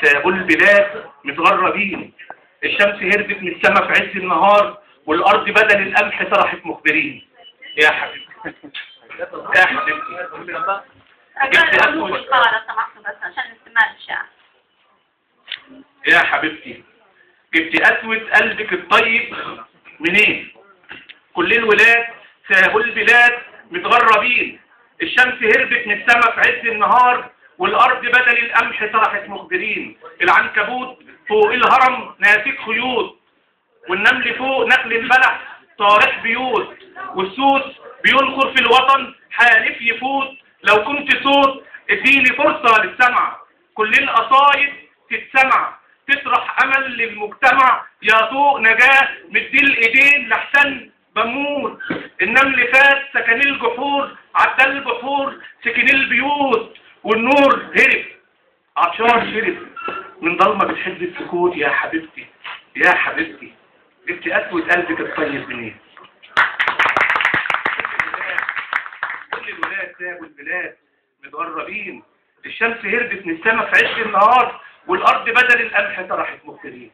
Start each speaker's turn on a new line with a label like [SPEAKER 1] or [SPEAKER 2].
[SPEAKER 1] سابوا البلاد متغربين، الشمس هربت من السماء في عز النهار، والأرض بدل القمح طرحت مخبرين. يا حبيبتي يا حبيبتي جبت أسود
[SPEAKER 2] لو سمحتوا بس عشان استماع الشعر.
[SPEAKER 1] يا حبيبتي جبت أسود قلبك الطيب منين؟ كل الولاد سابوا البلاد متغربين، الشمس هربت من السماء في عز النهار، والأرض بدل القمح طرحت مخبرين. العنكبوت فوق الهرم ناسك خيوط، والنمل فوق نخل البلح طارح بيوت، والسوس بينخر في الوطن حالف يفوت. لو كنت صوت اديني فرصة للسمع، كل القصايد تتسمع تطرح أمل للمجتمع. يا ضوء نجاة مدي الإيدين لحسن بموت. النمل فات سكن الجحور، عدى البحور سكن البيوت، والنور هرب عطشان شرب من ضلمة بتحب السكوت. يا حبيبتي يا حبيبتي جبت أسود قلبك الطيب منين؟ كل الولاد سابوا البلاد متغربين، الشمس هربت من السماء في عز النهار، والأرض بدل القمح طرحت مخبرين.